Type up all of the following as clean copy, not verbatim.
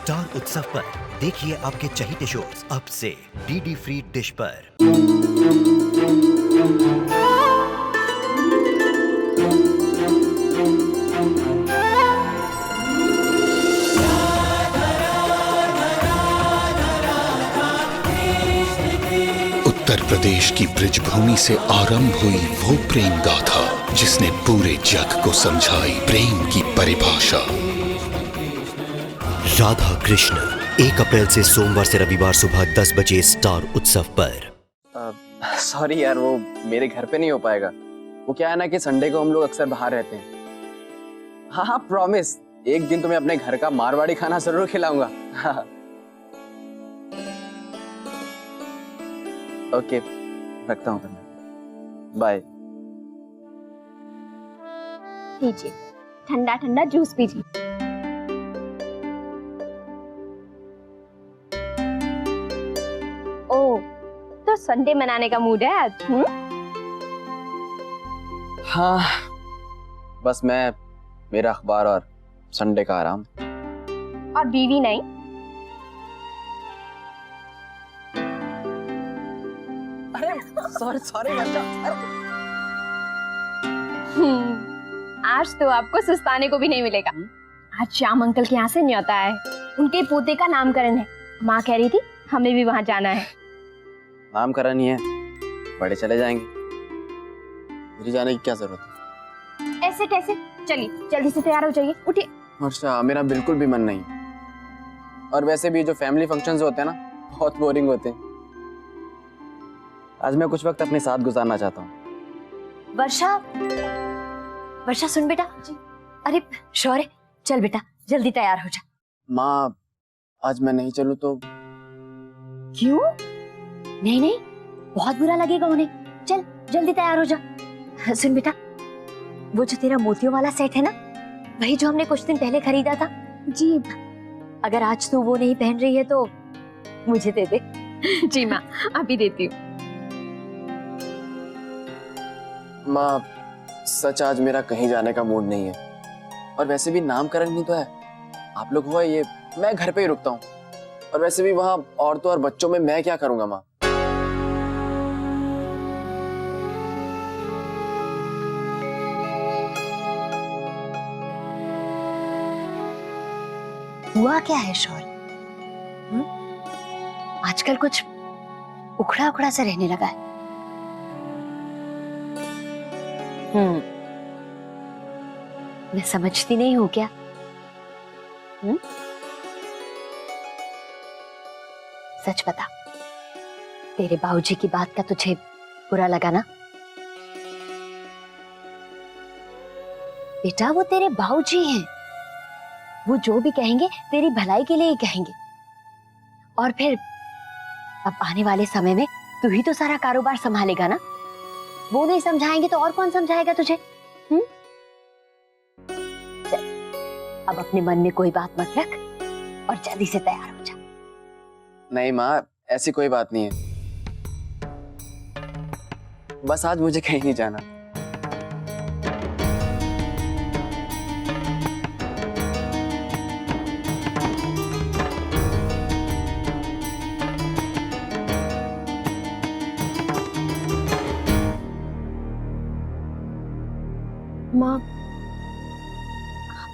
Star उत्सव पर देखिए आपके चहीते शोज अब से डीडी फ्री डिश पर। उत्तर प्रदेश की ब्रिजभूमि से आरंभ हुई वो प्रेम गाथा जिसने पूरे जग को समझाई प्रेम की परिभाषा। राधा कृष्ण 1 अप्रैल से सोमवार से रविवार सुबह 10 बजे स्टार उत्सव पर। सॉरी यार, वो मेरे घर पे नहीं हो पाएगा। वो क्या है ना कि संडे को हम लोग अक्सर बाहर रहते हैं। हाँ हाँ प्रॉमिस, एक दिन तुम्हें अपने घर का मारवाड़ी खाना जरूर खिलाऊंगा। हाँ। ओके, रखता हूँ फिर। बाय। लीजिए, ठंडा ठंडा जूस पीजिए। ओह, तो संडे मनाने का मूड है आज? हाँ, बस मैं, मेरा अखबार और संडे का आराम। और बीवी नहीं? अरे सॉरी सॉरी बच्चा। आज तो आपको सुस्ताने को भी नहीं मिलेगा। आज श्याम अंकल के यहाँ से न्योता है। उनके पोते का नामकरण है। माँ कह रही थी हमें भी वहाँ जाना है। नामकरण ही है, बड़े चले जाएंगे, मेरी जाने की क्या जरूरत है? ऐसे कैसे? चलिए जल्दी से तैयार हो जाइए, उठिए। अच्छा, मेरा बिल्कुल भी मन नहीं। और वैसे भी जो फैमिली फंक्शंस होते हैं ना, बहुत बोरिंग होते हैं। आज मैं कुछ वक्त अपने साथ गुजारना चाहता हूँ। वर्षा, वर्षा सुन बेटा। जी। अरे शौर्य, चल बेटा जल्दी तैयार हो जा। माँ, आज मैं नहीं चलूँ तो? क्यों? नहीं नहीं, बहुत बुरा लगेगा उन्हें। चल जल्दी तैयार हो जा। सुन बेटा, वो जो तेरा मोतियों वाला सेट है ना, वही जो हमने कुछ दिन पहले खरीदा था। जी। अगर आज तू वो नहीं पहन रही है तो मुझे दे दे। जी माँ, अभी देती हूँ। माँ, सच आज मेरा कहीं जाने का मूड नहीं है। और वैसे भी नामकरण नहीं तो है, आप लोग हुआ ये, मैं घर पे ही रुकता हूँ। और वैसे भी वहाँ औरतों और बच्चों में मैं क्या करूँगा माँ? हुआ क्या है शौर्य? आजकल कुछ उखड़ा उखड़ा सा रहने लगा है। मैं समझती नहीं हूँ क्या? सच बता, तेरे बाबूजी की बात का तुझे बुरा लगा ना? बेटा वो तेरे बाबूजी हैं, वो जो भी कहेंगे तेरी भलाई के लिए ही कहेंगे। और फिर अब आने वाले समय में तू ही तो सारा कारोबार संभालेगा ना। वो नहीं समझाएंगे तो और कौन समझाएगा तुझे? चल, अब अपने मन में कोई बात मत रख और जल्दी से तैयार हो जा। नहीं माँ, ऐसी कोई बात नहीं है। बस आज मुझे कहीं नहीं जाना। माँ,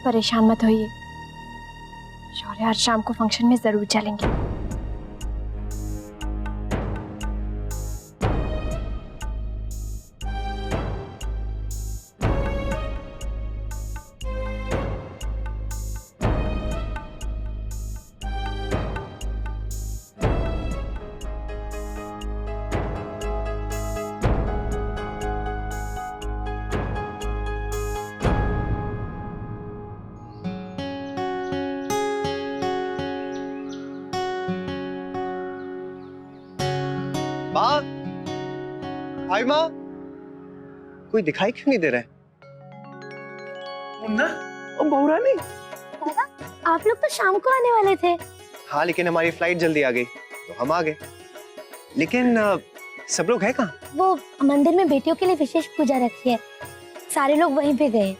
परेशान मत होइए। शौर्य आज शाम को फंक्शन में जरूर चलेंगे। माँ, हाय माँ, कोई दिखाई क्यों नहीं दे रहा है? मुन्ना, ओ बहुरानी। दादा, आप लोग तो शाम को आने वाले थे। हाँ, लेकिन हमारी फ्लाइट जल्दी आ गई तो हम आ गए। लेकिन सब लोग हैं कहाँ? वो मंदिर में बेटियों के लिए विशेष पूजा रखी है, सारे लोग वहीं पे गए।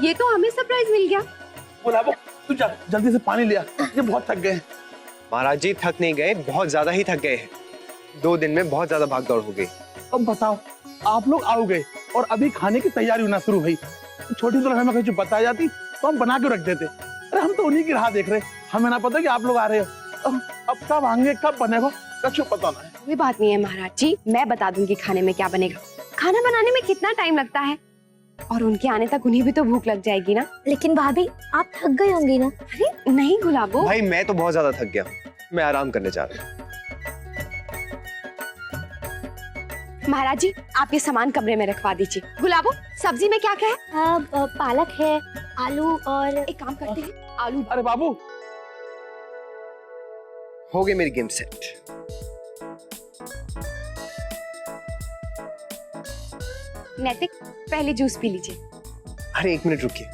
ये तो हमें सरप्राइज मिल गया। बुलाओ तू जा जल्दी से पानी लिया, ये बहुत थक गए हैं। महाराज जी थक नहीं गए, बहुत ज्यादा ही थक गए हैं। 2 दिन में बहुत ज्यादा भाग दौड़ हो गई। अब बताओ, आप लोग आओ गए और अभी खाने की तैयारी होना शुरू हुई। छोटी दुल्हन हमें कुछ बता जाती तो हम बना के रख देते। अरे हम तो उन्हीं की राह देख रहे, हमें ना पता कि आप लोग आ रहे हो। अब कब आएंगे, कब बनेगा, कुछ पता नहीं। कोई बात नहीं है महाराज जी, मैं बता दूंगी खाने में क्या बनेगा। खाना बनाने में कितना टाइम लगता है, और उनके आने तक उन्हें भी तो भूख लग जाएगी ना। लेकिन भाभी आप थक गई होंगी ना? अरे नहीं गुलाबो, भाई मैं तो बहुत ज्यादा थक गया हूँ, मैं आराम करने जा रहा हूँ। महाराज जी आप ये सामान कमरे में रखवा दीजिए। गुलाबो सब्जी में क्या क्या है? पालक है, आलू और एक काम करते हैं, आलू। अरे बाबू, हो गई मेरी गेम सेट। नैतिक पहले जूस पी लीजिए। अरे 1 मिनट रुकिए,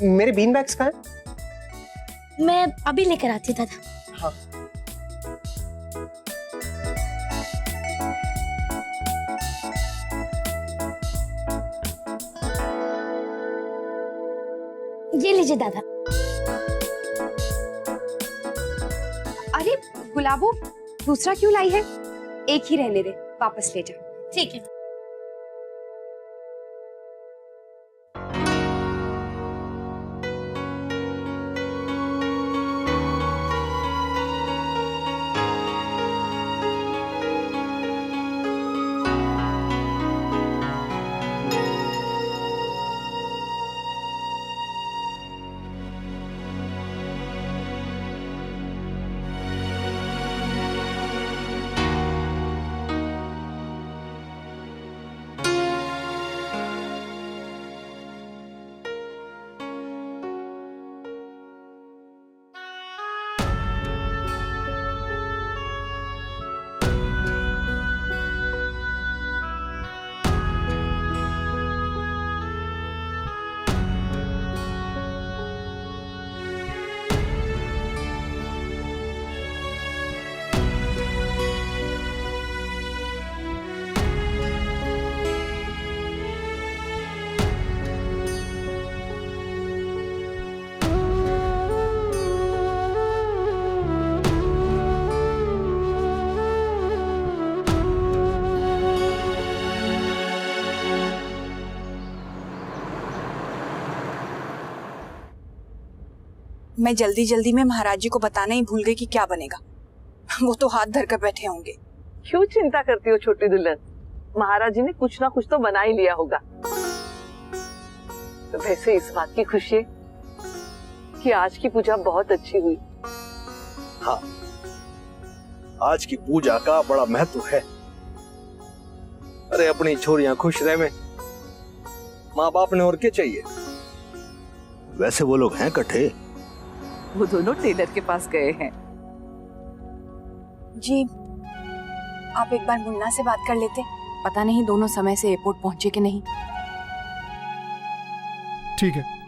मेरे बीन बैग्स कहाँ हैं? मैं अभी लेकर आती दादा। हाँ। ये लीजिए दादा। अरे गुलाबो दूसरा क्यों लाई है? एक ही रहने दे, वापस ले जा। ठीक है। मैं जल्दी जल्दी में महाराज जी को बताना ही भूल गई कि क्या बनेगा। वो तो हाथ धर कर बैठे होंगे। क्यों चिंता करती हो छोटी दुल्हन, महाराज जी ने कुछ ना कुछ तो बना ही लिया होगा। तो वैसे इस बात की खुशी है कि आज की पूजा बहुत अच्छी हुई। हाँ, आज की पूजा का बड़ा महत्व है। अरे अपनी छोरियां खुश रहे में माँ बाप ने और क्या चाहिए। वैसे वो लोग हैं इकट्ठे? वो दोनों टेलर के पास गए हैं। जी आप एक बार मुन्ना से बात कर लेते, पता नहीं दोनों समय से एयरपोर्ट पहुंचे कि नहीं। ठीक है।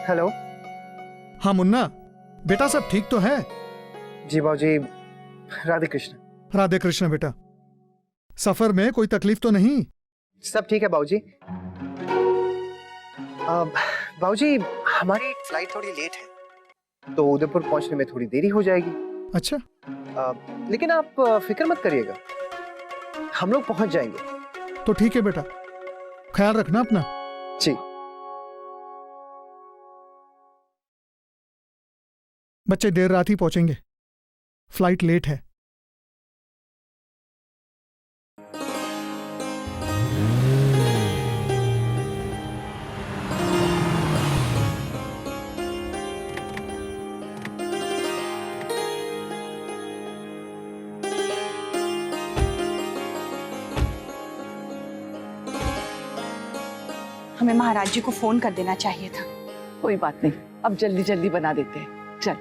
हेलो। हाँ मुन्ना, बेटा सब ठीक तो है? जी बाबूजी, राधे कृष्ण। राधे कृष्ण बेटा, सफर में कोई तकलीफ तो नहीं? सब ठीक है बाबूजी। बाबूजी हमारी फ्लाइट थोड़ी लेट है तो उदयपुर पहुंचने में थोड़ी देरी हो जाएगी। अच्छा। लेकिन आप फिक्र मत करिएगा, हम लोग पहुंच जाएंगे। तो ठीक है बेटा, ख्याल रखना अपना। जी। बच्चे देर रात ही पहुंचेंगे, फ्लाइट लेट है। हमें महाराज जी को फोन कर देना चाहिए था। कोई बात नहीं, अब जल्दी जल्दी बना देते हैं। चल।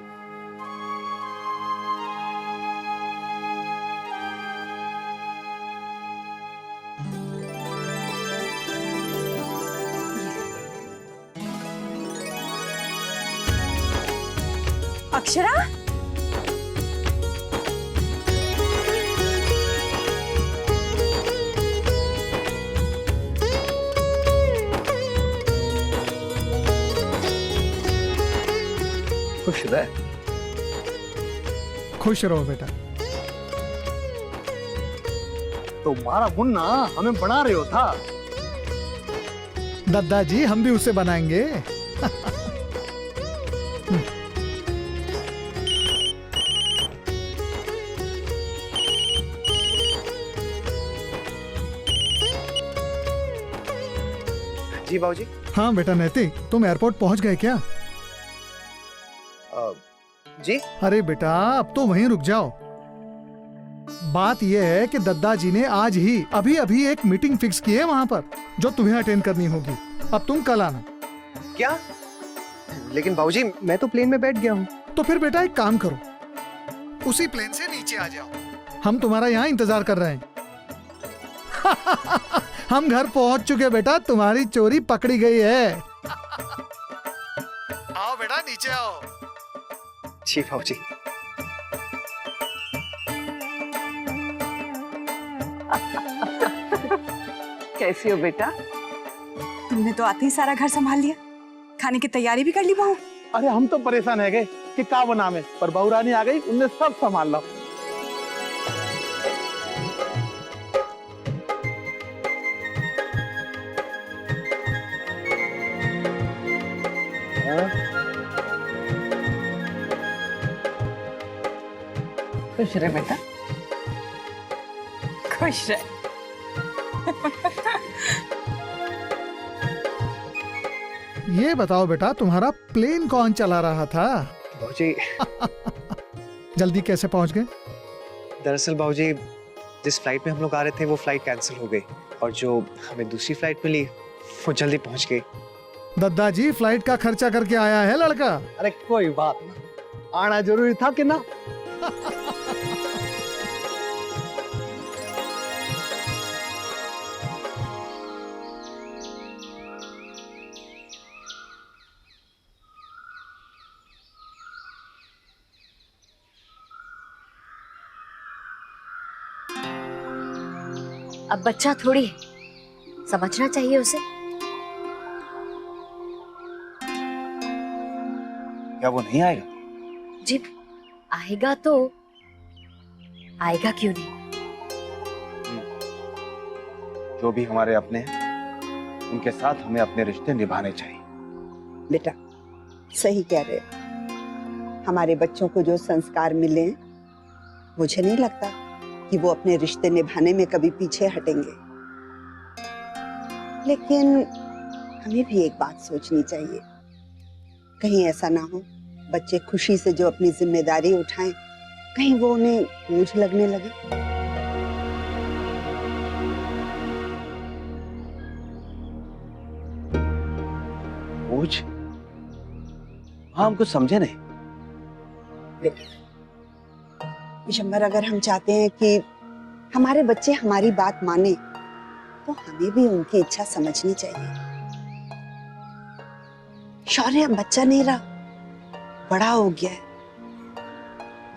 अक्षरा, खुश रह। खुश रहो बेटा। तो मारा मुन्ना हमें बना रहे हो था। दादाजी हम भी उसे बनाएंगे। जी बाबूजी। हाँ बेटा नैतिक, तुम एयरपोर्ट पहुंच गए क्या? जी। अरे बेटा अब तो वहीं रुक जाओ। बात यह है कि दादाजी ने आज ही अभी अभी एक मीटिंग फिक्स की है वहाँ पर, जो तुम्हें अटेंड करनी होगी। अब तुम कल आना। क्या? लेकिन बाबूजी मैं तो प्लेन में बैठ गया हूँ। तो फिर बेटा एक काम करो, उसी प्लेन से नीचे आ जाओ, हम तुम्हारा यहाँ इंतजार कर रहे हैं। हम घर पहुंच चुके बेटा, तुम्हारी चोरी पकड़ी गई है। आओ बेटा नीचे आओ। जी बाबूजी। कैसी हो बेटा? तुमने तो आते ही सारा घर संभाल लिया, खाने की तैयारी भी कर ली बहू। अरे हम तो परेशान है गए कि का बना में, पर बहू रानी आ गई, उनने सब संभाल ला। खुश रहे बेटा। खुश रहे। ये बताओ बेटा तुम्हारा प्लेन कौन चला रहा था? बाबूजी जल्दी कैसे पहुंच गए? दरअसल बाबूजी जिस फ्लाइट में हम लोग आ रहे थे वो फ्लाइट कैंसिल हो गई, और जो हमें दूसरी फ्लाइट मिली वो जल्दी पहुंच गई। दादाजी फ्लाइट का खर्चा करके आया है लड़का। अरे कोई बात ना, आना जरूरी था कि ना। अब बच्चा थोड़ी है, समझना चाहिए उसे। क्या वो नहीं आएगा? जी आएगा तो आएगा, क्यों नहीं। जो भी हमारे अपने हैं उनके साथ हमें अपने रिश्ते निभाने चाहिए। बेटा सही कह रहे हो, हमारे बच्चों को जो संस्कार मिले मुझे नहीं लगता कि वो अपने रिश्ते निभाने में कभी पीछे हटेंगे। लेकिन हमें भी एक बात सोचनी चाहिए, कहीं ऐसा ना हो बच्चे खुशी से जो अपनी जिम्मेदारी उठाएं, कहीं वो उन्हें बोझ लगने लगे। बोझ? हाँ, हम कुछ समझे नहीं। विशंबर, अगर हम चाहते हैं कि हमारे बच्चे हमारी बात माने तो हमें भी उनकी इच्छा समझनी चाहिए। शौर्य अब बच्चा नहीं रहा, बड़ा हो गया है,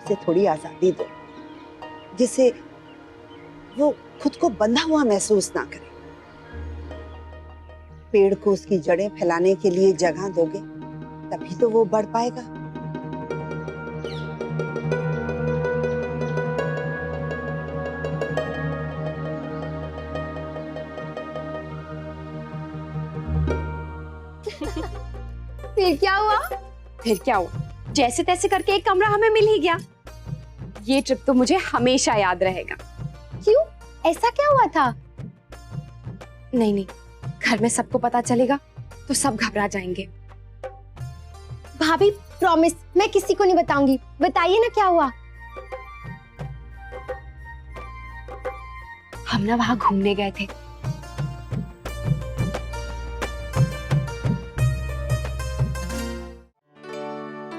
उसे थोड़ी आजादी दो जिससे वो खुद को बंधा हुआ महसूस ना करे। पेड़ को उसकी जड़ें फैलाने के लिए जगह दोगे तभी तो वो बढ़ पाएगा। फिर क्या हुआ? फिर क्या हुआ, जैसे तैसे करके एक कमरा हमें मिल ही गया। ये ट्रिप तो मुझे हमेशा याद रहेगा। क्यों, ऐसा क्या हुआ था? नहीं नहीं, घर में सबको पता चलेगा तो सब घबरा जाएंगे। भाभी प्रॉमिस, मैं किसी को नहीं बताऊंगी। बताइए ना क्या हुआ। हम ना वहां घूमने गए थे,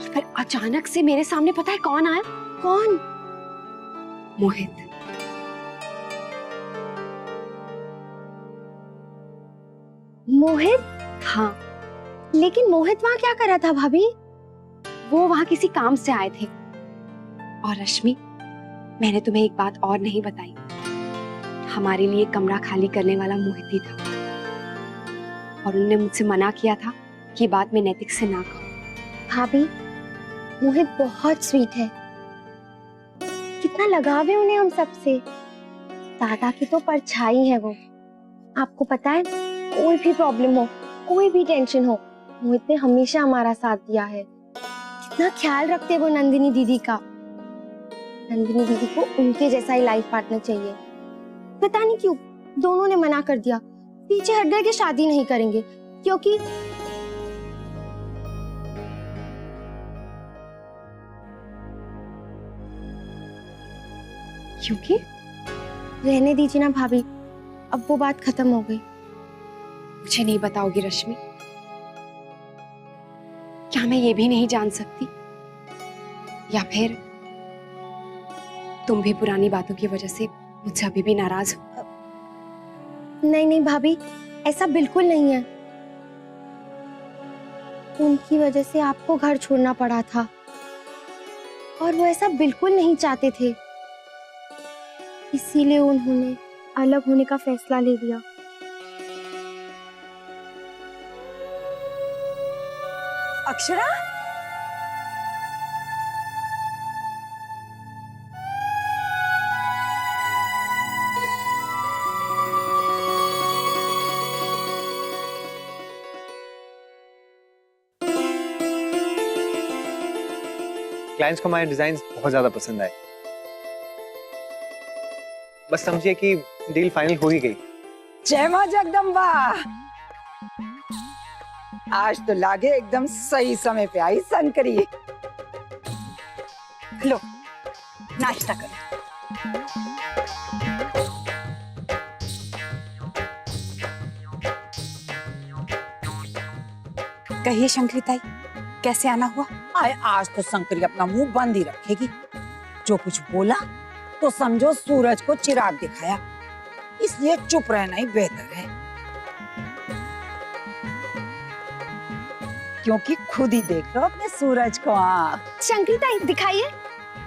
फिर अचानक से मेरे सामने पता है कौन आया? कौन? मोहित। मोहित? हाँ, लेकिन मोहित वहां क्या कर रहा था भाभी? वो वहां किसी काम से आए थे। और रश्मि, मैंने तुम्हें एक बात और नहीं बताई, हमारे लिए कमरा खाली करने वाला मोहित ही था और उन्होंने मुझसे मना किया था कि बात मैं नैतिक से ना कहूं। भाभी, मोहित बहुत स्वीट है, कितना लगाव है उन्हें हम सबसे। दादा की तो परछाई है वो। आपको पता है, कोई भी प्रॉब्लम हो, कोई भी टेंशन हो, मोहित ने हमेशा हमारा साथ दिया है। कितना ख्याल रखते वो नंदिनी दीदी का। नंदिनी दीदी को उनके जैसा ही लाइफ पार्टनर चाहिए। पता नहीं क्यों दोनों ने मना कर दिया, पीछे हट गए कि शादी नहीं करेंगे, क्योंकि रहने दीजिए ना भाभी, अब वो बात खत्म हो गई। मुझे नहीं बताओगी रश्मि? क्या मैं ये भी नहीं जान सकती, या फिर तुम भी पुरानी बातों की वजह से मुझसे अभी भी नाराज हो? नहीं नहीं भाभी, ऐसा बिल्कुल नहीं है। उनकी वजह से आपको घर छोड़ना पड़ा था और वो ऐसा बिल्कुल नहीं चाहते थे, इसीलिए उन्होंने अलग होने का फैसला ले लिया। अक्षरा, क्लाइंट्स को हमारे डिजाइन बहुत ज्यादा पसंद आए। बस समझिए कि डील फाइनल हो ही गई। जय मां जगदम्बा, आज तो लागे एकदम सही समय पे आई सनकरी। लो नाश्ता करो। कहिए शंकरी ताई, कैसे आना हुआ? आए, आज तो शंकरी अपना मुंह बंद ही रखेगी। जो कुछ बोला तो समझो सूरज को चिराग दिखाया, इसलिए चुप रहना ही बेहतर है, क्योंकि खुद ही देख लो अपने सूरज को। शंकरी ताई दिखाइए।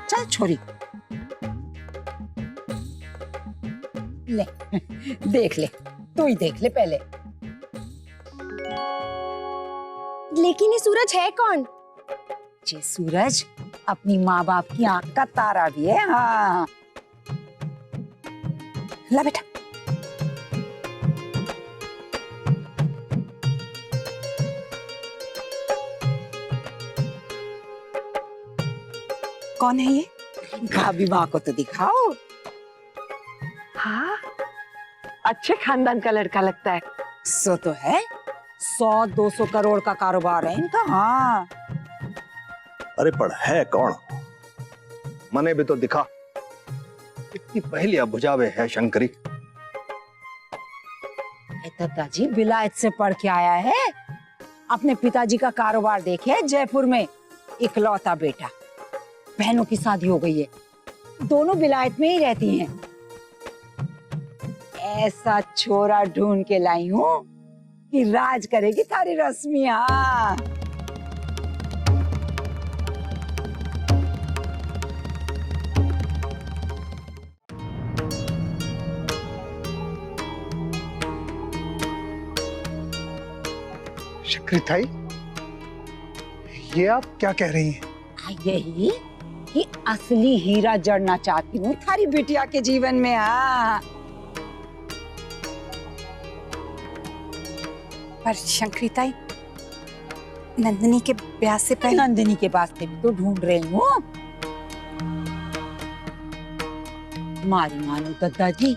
चल छोरी, ले देख ले, तू ही देख ले पहले। लेकिन ये सूरज है कौन? ये सूरज अपनी माँ बाप की आंख का तारा भी है। हाँ, ला बेटा। कौन है ये? भाभी माँ को तो दिखाओ। हाँ, अच्छे खानदान का लड़का लगता है। सो तो है, 100-200 करोड़ का कारोबार है इनका। हाँ, अरे पर है कौन? मने भी तो दिखा, इतनी पहेलियां बुझावे है शंकरी। दादाजी विलायत से पढ़ के आया है, अपने पिताजी का कारोबार देखे जयपुर में। इकलौता बेटा, बहनों की शादी हो गई है, दोनों विलायत में ही रहती हैं। ऐसा छोरा ढूंढ के लाई हूँ कि राज करेगी सारी रश्मियां। शंकरी ताई, ये आप क्या कह रही हैं? यही कि असली हीरा जड़ना चाहती हूँ थारी बिटिया के जीवन में। पर शंकरी ताई, नंदिनी के ब्याह से पहले। नंदिनी के वास्ते भी तो ढूंढ रही हूँ। मारी मानो दादाजी,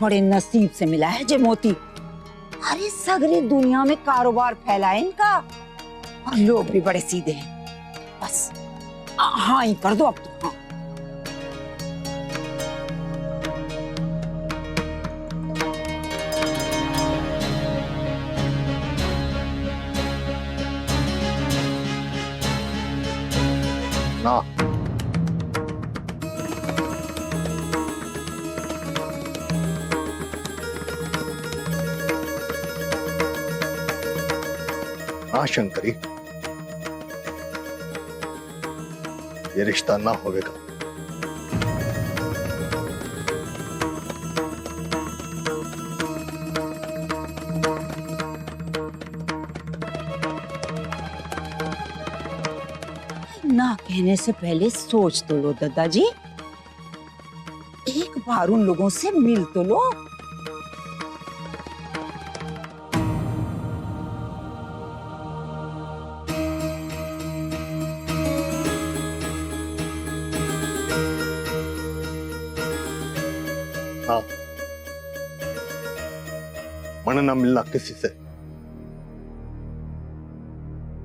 बड़े नसीब से मिला है जे मोती। अरे सगरी दुनिया में कारोबार फैला है इनका, और लोग भी बड़े सीधे हैं। बस हाँ ही कर दो अब तो। हाँ, ना हाँ शंकरी, ये रिश्ता ना होवेगा। ना कहने से पहले सोच तो लो दादाजी, एक बार उन लोगों से मिल तो लो। हाँ, मन ना मिलना किसी से,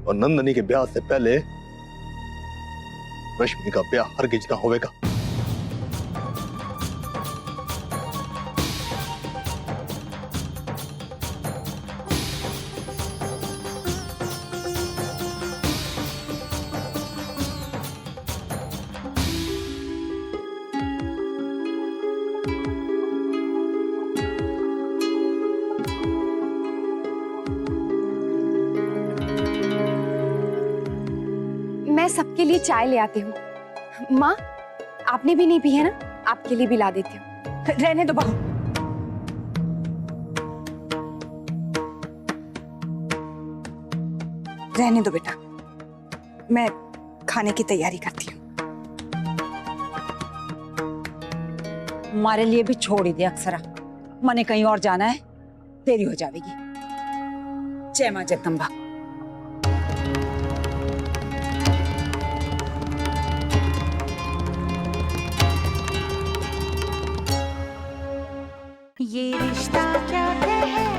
और नंदनी के ब्याह से पहले रश्मि का ब्याह हरगिज ना होवेगा। मैं सबके लिए चाय ले आती हूँ। माँ, आपने भी नहीं पी है ना? आपके लिए भी ला देती हूँ। रहने दो बहू। रहने दो बेटा, मैं खाने की तैयारी करती हूँ। हमारे लिए भी छोड़ ही दे अक्सरा, मने कहीं और जाना है, देरी हो जाएगी। जय मां जगदम्बा। ये रिश्ता क्या है